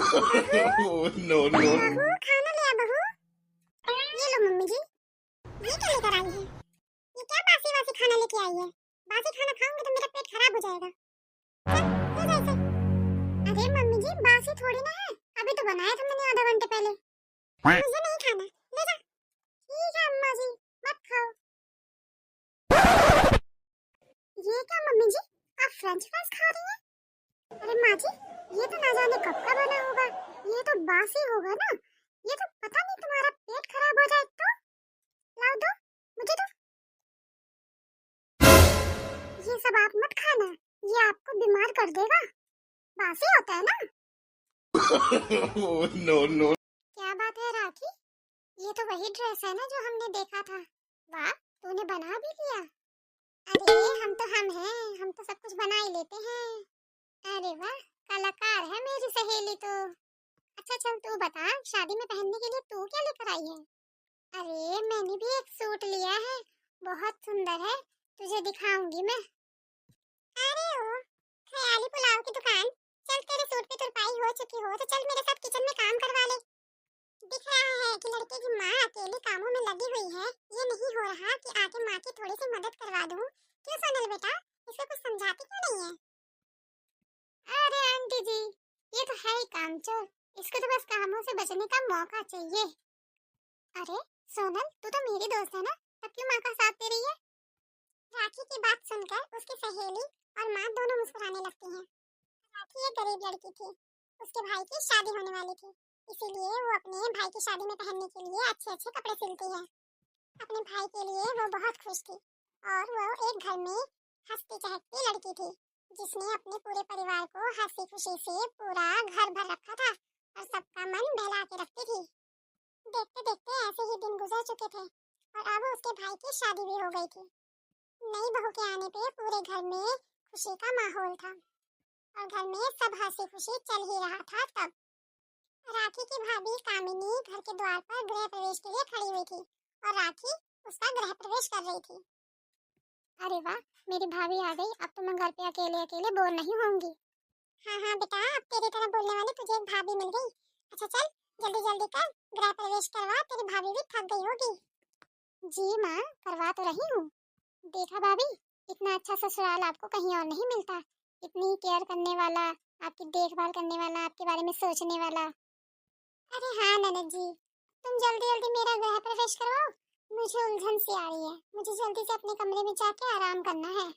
No no. बहू खाना ले आ बहू। ये लो मम्मी जी। ये क्या लेकर आई है? ये क्या बासी बासी खाना लेके आई है? बासी खाना खाऊंगी तो मेरा पेट खराब हो जाएगा। चल ले जा इसे। अरे मम्मी जी बासी थोड़ी ना है, अभी तो बनाया था मैंने आधा घंटे पहले। मुझे नहीं खाना, ले जा। ठीक है अम्मा जी, मत खाओ। ये क्या मम्मी जी, आप फ्रेंच फ्राइज खा रही हैं? अरे माँ जी, ये तो ना जाने कब का बना होगा, ये तो बासी होगा ना। ये तो पता नहीं तुम्हारा पेट खराब हो जाए तो। लाओ दो, मुझे दो। ये सब आप मत खाना, ये आपको बीमार कर देगा। बासी होता है ना। No no. क्या बात है राखी, ये तो वही ड्रेस है ना जो हमने देखा था। वाह, तूने बना भी लिया। अरे हम हैं, हम तो सब कुछ बना ही लेते हैं। अरे वाह, कलाकार है मेरी सहेली तो। अच्छा चल तू बता, शादी में पहनने के लिए तू क्या लेकर आई है? अरे मैंने भी एक सूट लिया है, बहुत सुंदर है, तुझे दिखाऊंगी मैं। अरे ओ, ख्याली पुलाव की दुकान। चल तेरे सूट पे तुरपाई हो चुकी हो तो चल मेरे साथ किचन में काम करवा ले। दिख रहा है कि लड़के की माँ अकेले कामों में लगी हुई है, ये नहीं हो रहा कि आके माँ की थोड़ी सी मदद करवा दूं। क्यों सोनल बेटा, इसको कुछ समझाती क्यों नहीं है? अरे आंटी जी, ये तो है ही कामचोर, इसको तो बस कामों से बचने का मौका चाहिए। अरे सोनल, तू तो मेरी दोस्त है ना, तब क्यों माँ का साथ दे रही है? राखी की बात सुनकर उसकी सहेली और माँ दोनों मुस्कुराने लगती हैं। राखी एक गरीब लड़की थी, उसके भाई की शादी होने वाली थी, इसीलिए वो अपने भाई की शादी में पहनने के लिए अच्छे अच्छे कपड़े सिलती है। अपने भाई के लिए वो बहुत खुश थी और वो एक घर में हंसती चहकती लड़की थी, जिसने अपने पूरे परिवार को हंसी खुशी से पूरा घर भर रखा था और सबका मन बहला के रखती थी। देखते देखते ऐसे ही दिन गुजर चुके थे और अब उसके भाई की शादी भी हो गई थी। नई बहू के आने पे पूरे घर में खुशी का माहौल था और घर में सब हंसी खुशी चल ही रहा था। तब राखी की भाभी कामिनी घर के द्वार पर गृह प्रवेश के लिए खड़ी हुई थी और राखी उसका गृह प्रवेश कर रही थी। अरे वाह, मेरी भाभी आ गई, अब तो मैं घर पे अकेले अकेले बोर नहीं होंगी। हाँ हाँ बेटा, अब तेरी तरह बोलने वाली तुझे एक भाभी मिल गई। अच्छा चल जल्दी जल्दी कर, गृह प्रवेश करवा, तेरी भाभी भी थक गई होगी। जी माँ, करवा तो रही हूँ। देखा भाभी, इतना अच्छा ससुराल आपको कहीं और नहीं मिलता, इतनी केयर करने वाला, आपकी देखभाल करने वाला, आपके बारे में सोचने वाला। अरे हाँ ननद जी, तुम जल्दी जल्दी मेरा गृह प्रवेश करवाओ, मुझे उलझन सी आ रही है, मुझे जल्दी से अपने कमरे में जाके आराम करना है।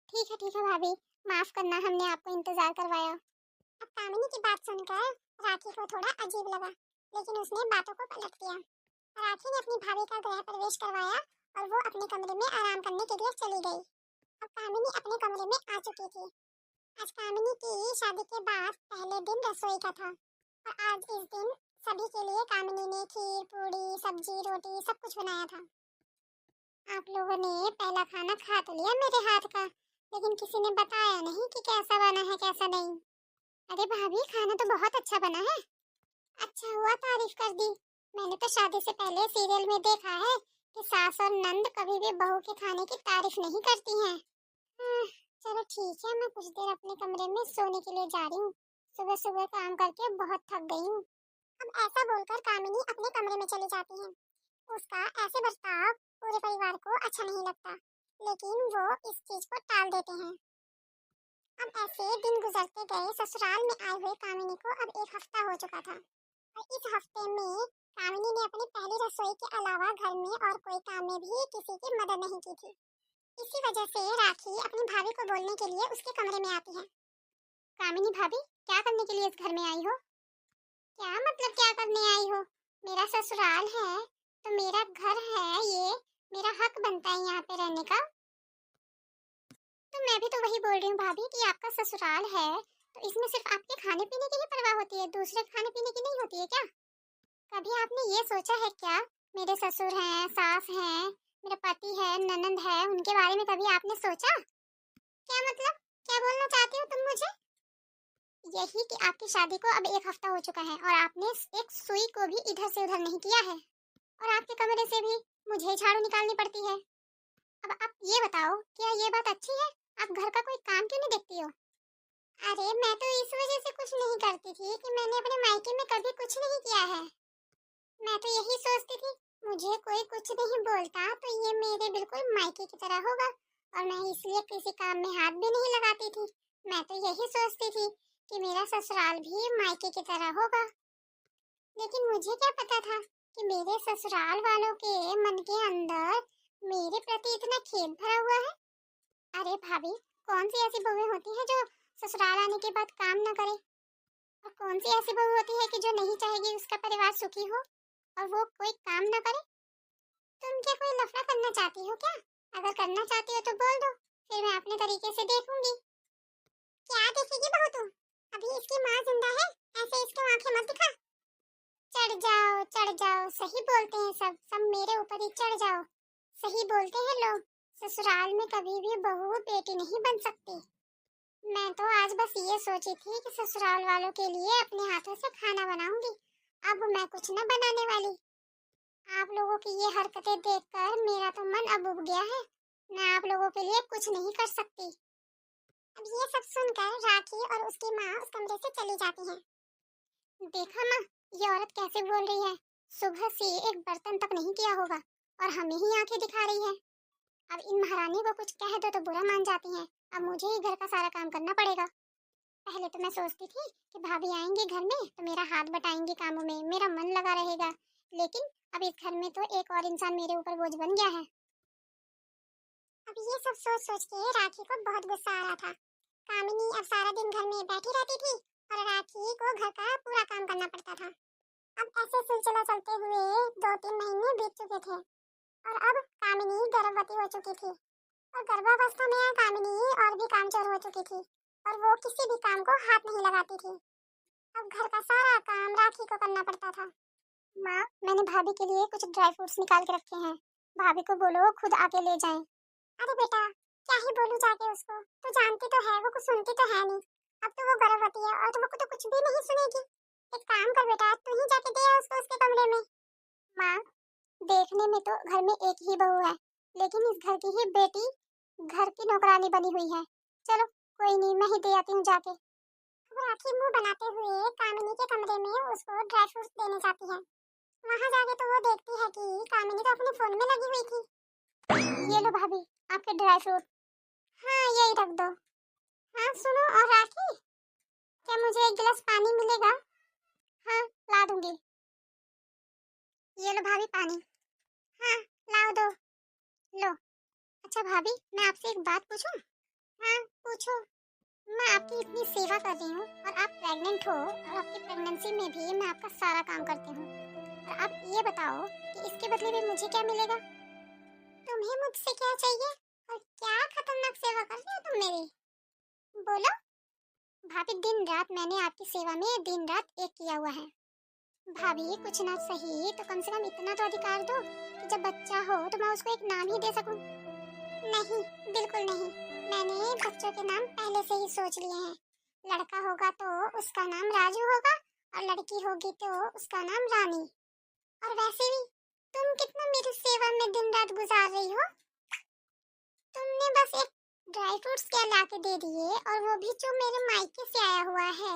ठीक है भाभी, माफ करना हमने आपको इंतजार करवाया। अब कामिनी की बात सुनकर राखी को थोड़ा अजीब लगा, लेकिन उसने बातों को पलट दिया। राखी ने अपनी भाभी का गृह प्रवेश करवाया और वो अपने कमरे में आराम करने के लिए चली गई। अब कामिनी अपने कमरे में आ चुकी थी। आज कामिनी की शादी के बाद पहले दिन रसोई का था और आज इस दिन सभी के लिए कामिनी ने खीर पूड़ी सब्जी रोटी सब कुछ बनाया था। आप लोगों ने पहला खाना खा तो लिया मेरे हाथ का, लेकिन किसी ने बताया नहीं कि कैसा बना है कैसा नहीं। अरे भाभी, खाना तो बहुत अच्छा बना है। अच्छा हुआ तारीफ कर दी, मैंने तो शादी से पहले सीरियल में देखा है कि सास और नंद कभी भी बहू के खाने की तारीफ नहीं करती हैं। चलो ठीक है, मैं कुछ देर अपने कमरे में सोने के लिए जा रही हूँ, सुबह सुबह काम करके बहुत थक गई हूँ। अब ऐसा बोलकर कामिनी अपने कमरे में चली जाती है। उसका ऐसे बर्ताव पूरे परिवार को अच्छा नहीं लगता, लेकिन वो इस चीज को टाल देते हैं। अब ऐसे दिन गुजरते गए, ससुराल में आए हुए कामिनी को अब एक हफ्ता हो चुका था और इस हफ्ते में कामिनी ने अपनी पहली रसोई के अलावा घर में और कोई काम में भी किसी की मदद नहीं की थी। इसी वजह से राखी अपनी भाभी को बोलने के लिए उसके कमरे में आती है। कामिनी भाभी, क्या करने के लिए इस घर में आई हो? क्या मतलब क्या करने आई हो? मेरा ससुराल है तो मेरा घर है, ये मेरा हक बनता है यहाँ पे रहने का। तो मैं भी तो वही बोल रही हूँ भाभी कि आपका ससुराल है तो इसमें सिर्फ आपके खाने पीने की ही परवाह होती है, दूसरे खाने पीने की नहीं होती है क्या? कभी आपने ये सोचा है क्या, मेरे ससुर हैं, सास हैं, मेरा पति है, ननंद है, उनके बारे में कभी आपने सोचा? क्या मतलब, क्या बोलना चाहती हो तुम मुझे? यही कि आपकी शादी को अब एक हफ्ता हो चुका है और आपने एक सुई को भी इधर से उधर नहीं किया है और आपके कमरे से भी मुझे झाड़ू निकालनी पड़ती है। अब आप ये बताओ, क्या ये बात अच्छी है? आप घर का कोई काम क्यों नहीं देखती हो? अरे मैं तो इस वजह से कुछ नहीं करती थी कि मैंने अपने मायके में कभी कुछ नहीं किया है। मैं तो यही सोचती थी मुझे कोई कुछ नहीं बोलता तो ये मेरे बिल्कुल मायके की तरह होगा, और मैं इसलिए किसी काम में हाथ भी नहीं लगाती थी। मैं तो यही सोचती थी कि मेरा ससुराल भी मायके की तरह होगा। लेकिन मुझे क्या पता था कि मेरे ससुराल वालों के मन के अंदर मेरे प्रति इतना खेद भरा हुआ है। अरे भाभी, कौन सी ऐसी बहुएं होती है जो ससुराल आने के बाद काम न करे, और कौन सी ऐसी बहू होती है कि जो नहीं चाहेगी उसका परिवार सुखी हो और वो कोई काम न करे। तुम क्या कोई लफड़ा करना चाहती हो क्या? अगर करना चाहती हो तो बोल दो, फिर मैं अपने तरीके से देखूंगी। क्या देखेगी बहू तू? अभी इसकी माँ जिंदा है, ऐसे इसको आंखें मत दिखा। चढ़ जाओ, सही बोलते हैं सब सब मेरे ऊपर ही चढ़ जाओ। सही बोलते हैं लोग, ससुराल में कभी भी बहू बेटी नहीं बन सकती। मैं तो आज बस ये सोची थी कि ससुराल वालों के लिए अपने हाथों से खाना बनाऊंगी। अब मैं कुछ न बनाने वाली। आप लोगों की ये हरकतें देखकर मेरा तो मन अब उब गया है। मैं आप लोगों के लिए कुछ नहीं कर सकती। अब ये सब सुनकर राखी और उसकी माँ उस कमरे से चली जाती हैं। देखा माँ, ये औरत कैसे बोल रही है। सुबह से एक बर्तन तक नहीं किया होगा और हमें ही आंखें दिखा रही है। अब इन महारानी को कुछ कह दो तो बुरा मान जाती हैं। अब मुझे ही घर का सारा काम करना पड़ेगा। पहले तो मैं सोचती थी कि भाभी आएंगी घर में तो मेरा हाथ बटाएंगी कामों में, मेरा मन लगा रहेगा। लेकिन अब इस घर में तो एक और इंसान मेरे ऊपर बोझ बन गया है। अब ये सब सोच सोच के राखी को बहुत गुस्सा आ रहा था। कामिनी अब सारा दिन घर में बैठी रहती थी और राखी को घर का पूरा काम करना पड़ता था। अब ऐसे सिलसिला चलते हुए 2-3 महीने बीत चुके थे और अब कामिनी गर्भवती हो चुकी थी, और गर्भावस्था में कामिनी और भी कामचोर हो चुकी थी और वो किसी भी काम को हाथ नहीं लगाती थी। अब घर का सारा काम राखी को करना पड़ता था। माँ, मैंने भाभी के लिए कुछ ड्राई फ्रूट्स निकाल के रखे हैं, भाभी को बोलो खुद आके ले जाएं। अरे बेटा, क्या ही बोलूं जाके उसको, तू जानती तो है वो कुछ सुनती तो है नहीं। अब तो वो गर्भवती है और तुमको तो कुछ भी नहीं सुनेगी। एक काम कर बेटा, तू ही जाके दे आ उसको उसके कमरे में। माँ, देखने में तो घर में एक ही बहू है, लेकिन इस घर की ही बेटी घर की नौकरानी बनी हुई है। चलो कोई नहीं, मैं ही दे आती हूँ जाके। अब राखी मुंह बनाते हुए कामिनी के कमरे में उसको ड्राई फ्रूट्स देने जाती है। वहाँ जाके तो वो देखती है कि कामिनी तो अपने फोन में लगी हुई थी। ये लो भाभी, आपके ड्राई फ्रूट। हाँ, यही रख दो। हाँ सुनो, और राखी, क्या मुझे एक गिलास पानी मिलेगा? हाँ, ला दूंगी। ये लो भाभी पानी। हाँ, लाओ दो। लो। अच्छा भाभी, मैं आपसे एक बात पूछूं? हाँ, पूछो। मैं आपकी इतनी सेवा कर रही हूँ और आप प्रेग्नेंट हो, और आपकी प्रेगनेंसी में भी मैं आपका सारा काम करती हूँ, और आप ये बताओ कि इसके बदले में मुझे क्या मिलेगा? तुम्हें मुझसे क्या चाहिए और क्या खतरनाक सेवा कर रही हो तुम मेरी? बोलो। भाभी, दिन रात मैंने आपकी सेवा में दिन रात एक किया हुआ है। भाभी, कुछ ना सही तो कम से कम इतना तो अधिकार दो कि जब बच्चा हो तो मैं उसको एक नाम ही दे सकूं। नहीं, बिल्कुल नहीं। मैंने बच्चों के नाम पहले से ही सोच लिए हैं। लड़का होगा तो उसका नाम राजू होगा और लड़की होगी तो उसका नाम रानी। और वैसे भी तुम कितना मेरी सेवा में दिन रात गुजार रही हो। तुमने बस एक ड्राई फ्रूट्स क्या ला के दे दिए, और वो भी जो मेरे मायके से आया हुआ है।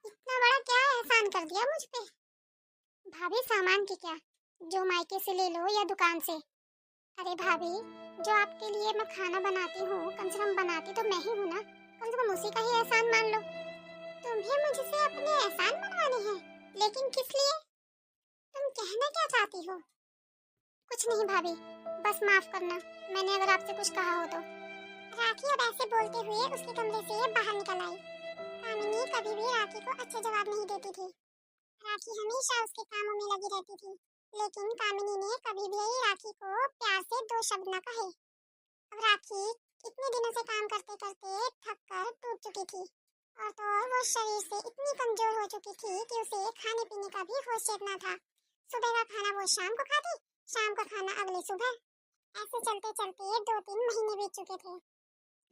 इतना बड़ा क्या एहसान कर दिया मुझ पे। भाभी, सामान की क्या, जो मायके से ले लो या दुकान से। अरे भाभी, जो आपके लिए मैं खाना बनाती हूँ, कम से कम बनाती तो मैं ही हूँ ना, कम से कम उसी का ही एहसान मान लो। तुम्हें मुझसे अपने एहसान मनवाने हैं, लेकिन किस लिए? तुम कहना क्या चाहती हो? कुछ नहीं भाभी, बस माफ करना मैंने अगर आपसे कुछ कहा हो तो। राखी अब ऐसे बोलते हुए उसके कमरे से बाहर निकल आई। कामिनी कभी भी राखी को अच्छे जवाब नहीं देती थी। राखी हमेशा उसके कामों में लगी रहती थी, लेकिन कामिनी ने कभी भी राखी को प्यार से 2 शब्द न कहे। अब राखी इतने दिनों से काम करते करते थक कर टूट चुकी थी, और तो और वो शरीर से इतनी कमजोर हो चुकी थी कि उसे खाने पीने का भी होश चेत न था। सुबह का खाना वो शाम को खाती, शाम का खाना अगली सुबह। ऐसे चलते चलते 2-3 महीने बीत चुके थे।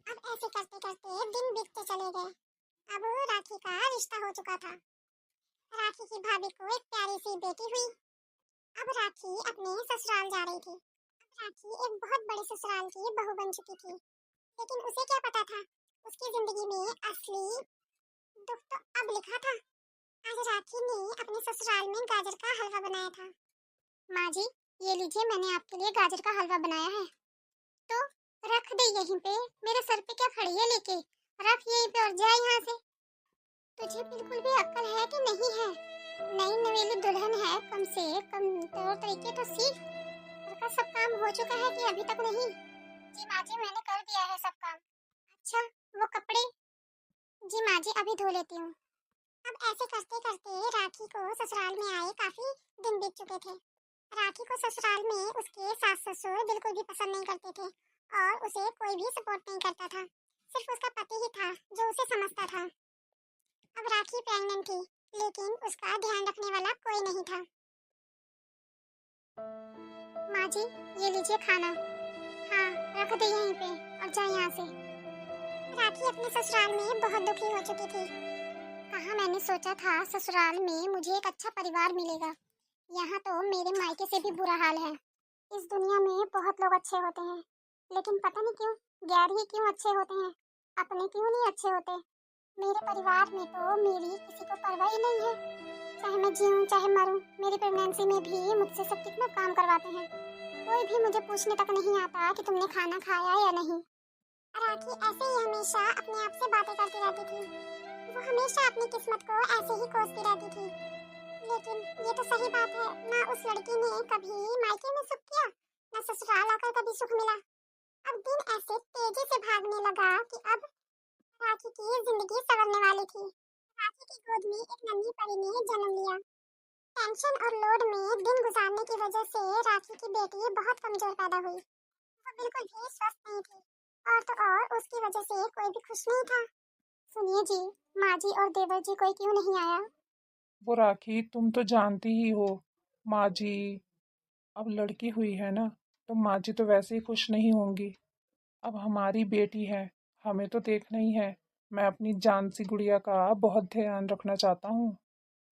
अब ऐसे करते करते दिन बीतते चले गए। अब राखी का रिश्ता हो चुका था। राखी की भाभी को एक प्यारी सी बेटी हुई। अब राखी अपने ससुराल जा रही थी। अब राखी एक बहुत बड़े ससुराल की बहू बन चुकी थी, लेकिन उसे क्या पता था उसकी जिंदगी में असली दुख तो अब लिखा था। आज राखी ने अपने ससुराल में गाजर का हलवा बनाया था। माँ जी, ये लीजिए, मैंने आपके लिए गाजर का हलवा बनाया है। तो रख दे यहीं पे, मेरे सर पे क्या खड़ी है लेके? रख यहीं पे और जा यहाँ से। तुझे बिल्कुल भी अक्ल है कि नहीं है? नई नवेली दुल्हन है, कम से कम तौर तरीके तो सीख। घर का सब काम हो चुका है कि अभी तक नहीं? जी माँ जी, मैंने कर दिया है सब काम। अच्छा, वो कपड़े? जी माँ जी, अभी धो लेती हूँ। अब ऐसे करते करते राखी को ससुराल में आए काफी दिन बीत चुके थे। राखी को ससुराल में उसके सास ससुर बिल्कुल भी पसंद नहीं करते थे और उसे कोई भी सपोर्ट नहीं करता था। सिर्फ उसका पति ही था जो उसे समझता था। अब राखी प्रेग्नेंट थी, लेकिन उसका ध्यान रखने वाला कोई नहीं था। माँ जी, ये लीजिए खाना। हाँ, रख दे यहीं पे और जा यहाँ से। राखी अपने ससुराल में बहुत दुखी हो चुकी थी। कहाँ मैंने सोचा था ससुराल में मुझे एक अच्छा परिवार मिलेगा। यहाँ तो मेरे मायके से भी बुरा हाल है। इस दुनिया में बहुत लोग अच्छे होते हैं, लेकिन पता नहीं क्यों गैर ही क्यों अच्छे होते हैं, अपने क्यों नहीं अच्छे होते। मेरे परिवार में तो मेरी किसी को परवाह ही नहीं है। चाहे मैं जीऊं चाहे मरूं, मेरी प्रेगनेंसी में भी मुझसे सब कितना काम करवाते हैं। कोई भी मुझे पूछने तक नहीं आता कि तुमने खाना खाया या नहीं। राखी ऐसे ही हमेशा अपने आप से बातें करती रहती थी। वो हमेशा अपनी किस्मत को ऐसे ही कोसती रहती थी। लेकिन ये तो सही बात है, ना उस लड़की ने कभी मायके में सुख किया, ना ससुराल आकर कभी सुख मिला। अब दिन ऐसे तेजी से भागने लगा कि अब राखी की जिंदगी संवरने वाली थी। राखी की गोद में एक नन्ही परी ने जन्म लिया। टेंशन और लोड में दिन गुजारने की वजह से राखी की बेटी बहुत कमजोर पैदा हुई। वो बिल्कुल भी स्वस्थ नहीं थी और तो और उसकी वजह से कोई भी खुश नहीं था। सुनिए जी, माँ जी और देवर जी कोई क्यों नहीं आया? वो राखी, तुम तो जानती ही हो, माँ जी अब लड़की हुई है ना, तो माँ जी तो वैसे ही खुश नहीं होंगी। अब हमारी बेटी है, हमें तो देखना ही है। मैं अपनी जान सी गुड़िया का बहुत ध्यान रखना चाहता हूँ।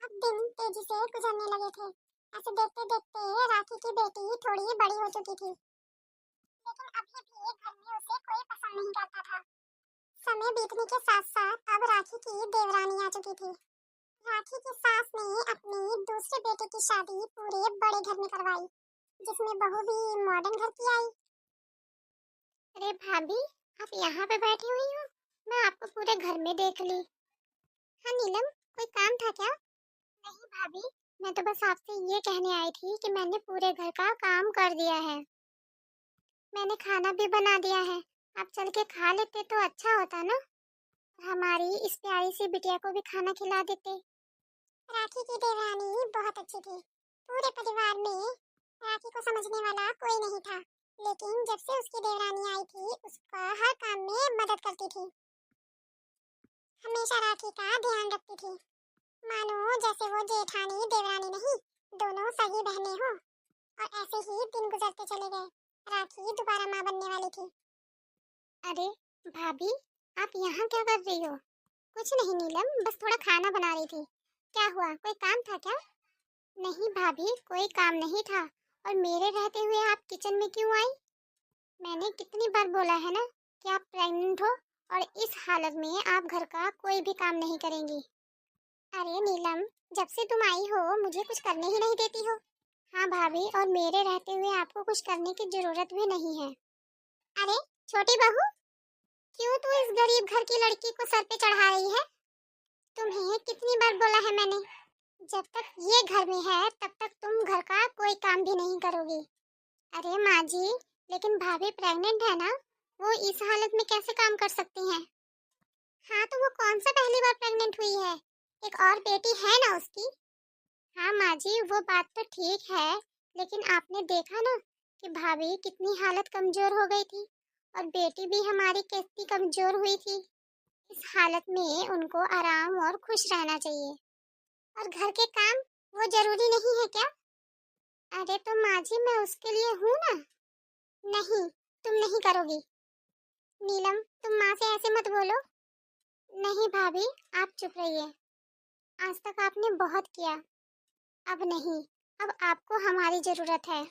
अब दिन तेजी से गुजरने लगे थे। ऐसे देखते देखते राखी की बेटी थोड़ी बड़ी हो चुकी थी, लेकिन अभी भी घर में उसे कोई पसंद नहीं करता था। समय बीतने के साथ साथ अब राखी की देवरानी आ चुकी थी। राखी की सास ने अपनी दूसरे बेटे की शादी पूरे बड़े घर में करवाई, जिसमें बहू भी मॉडर्न घर की आई। अरे भाभी, आप यहाँ पे बैठी हुई हो? मैं आपको पूरे घर में देख ली। हाँ नीलम, कोई काम था क्या? नहीं भाभी, मैं तो बस आपसे ये कहने आई थी कि मैंने पूरे घर का काम कर दिया है। मैंने खाना भी बना दिया है। आप चल के खा लेते तो अच्छा होता ना। हमारी इस प्यारी सी बिटिया को भी खाना खिला देते। राखी की देवरानी बहुत अच्छी थी। पूरे परिवार में राखी को समझने वाला कोई नहीं था, लेकिन जब से उसकी देवरानी आई थी उसका हर काम में मदद करती थी। हमेशा राखी का ध्यान रखती थी, मानो जैसे वो जेठानी देवरानी नहीं, दोनों सगी बहनें हो। और ऐसे ही दिन गुजरते चले गए। राखी दोबारा माँ बनने वाली थी। अरे भाभी, आप यहाँ क्या कर रही हो? कुछ नहीं नीलम, बस थोड़ा खाना बना रही थी। क्या हुआ, कोई काम था क्या? नहीं भाभी, कोई काम नहीं था। और मेरे रहते हुए आप किचन में क्यों आई? मैंने कितनी बार बोला है ना कि आप प्रेग्नेंट हो और इस हालत में आप घर का कोई भी काम नहीं करेंगी। अरे नीलम, जब से तुम आई हो मुझे कुछ करने ही नहीं देती हो। हाँ भाभी, और मेरे रहते हुए आपको कुछ करने की जरूरत भी नहीं है। अरे छोटी बहू, क्यों तू इस गरीब घर की लड़की को सर पे चढ़ा रही है? तुम्हें कितनी बार बोला है मैंने, जब तक ये घर में है तब तक तुम घर का कोई काम भी नहीं करोगी। अरे माँ जी, लेकिन भाभी प्रेग्नेंट है ना, वो इस हालत में कैसे काम कर सकती हैं? हाँ तो वो कौन सा पहली बार प्रेग्नेंट हुई है? एक और बेटी है ना उसकी। हाँ माँ जी, वो बात तो ठीक है, लेकिन आपने देखा ना कि भाभी कितनी हालत कमजोर हो गई थी और बेटी भी हमारी कितनी कमजोर हुई थी। इस हालत में उनको आराम और खुश रहना चाहिए। और घर के काम वो जरूरी नहीं है क्या? अरे तो माँ जी, मैं उसके लिए हूँ ना। नहीं, तुम नहीं करोगी। नीलम, तुम माँ से ऐसे मत बोलो। नहीं भाभी, आप चुप रहिए। आज तक आपने बहुत किया, अब नहीं। अब आपको हमारी जरूरत है।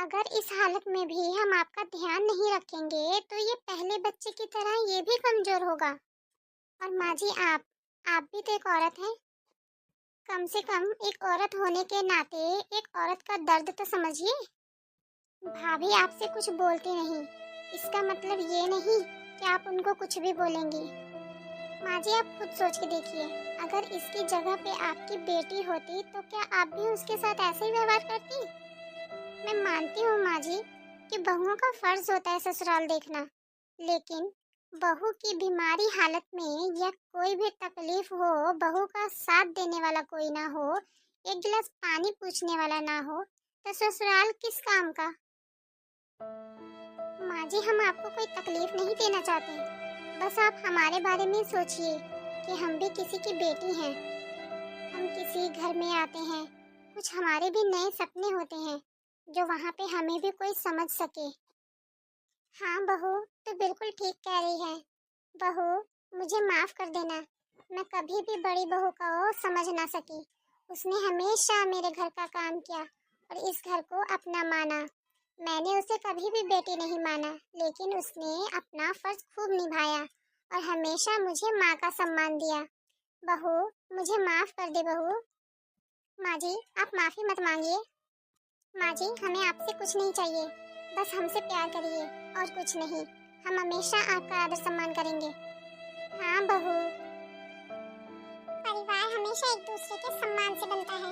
अगर इस हालत में भी हम आपका ध्यान नहीं रखेंगे तो ये पहले बच्चे की तरह ये भी कमजोर होगा। और माँ जी, आप भी तो एक औरत हैं। कम से कम एक औरत होने के नाते एक औरत का दर्द तो समझिए। भाभी आपसे कुछ बोलती नहीं, इसका मतलब ये नहीं कि आप उनको कुछ भी बोलेंगी। माँ जी, आप खुद सोच के देखिए, अगर इसकी जगह पे आपकी बेटी होती तो क्या आप भी उसके साथ ऐसे ही व्यवहार करती? मैं मानती हूँ माँ जी कि बहुओं का फर्ज होता है ससुराल देखना, लेकिन बहू की बीमारी हालत में या कोई भी तकलीफ हो, बहू का साथ देने वाला कोई ना हो, एक गिलास पानी पूछने वाला ना हो, तो ससुराल किस काम का? माँ जी, हम आपको कोई तकलीफ नहीं देना चाहते, बस आप हमारे बारे में सोचिए कि हम भी किसी की बेटी हैं। हम किसी घर में आते हैं, कुछ हमारे भी नए सपने होते हैं जो वहाँ पे हमें भी कोई समझ सके। हाँ बहू तो बिल्कुल ठीक कह रही है। बहू, मुझे माफ कर देना, मैं कभी भी बड़ी बहू को समझ ना सकी। उसने हमेशा मेरे घर का काम किया और इस घर को अपना माना। मैंने उसे कभी भी बेटी नहीं माना, लेकिन उसने अपना फर्ज खूब निभाया और हमेशा मुझे माँ का सम्मान दिया। बहू, मुझे माफ कर दे बहू। माँ जी, आप माफी मत मांगिए। माँ जी, हमें आपसे कुछ नहीं चाहिए, बस हमसे प्यार करिए और कुछ नहीं। हम हमेशा आपका आदर सम्मान करेंगे। हाँ बहू। परिवार हमेशा एक दूसरे के सम्मान से बनता है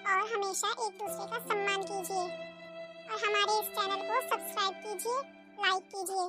और हमेशा एक दूसरे का सम्मान कीजिए और हमारे इस चैनल को सब्सक्राइब कीजिए, लाइक कीजिए।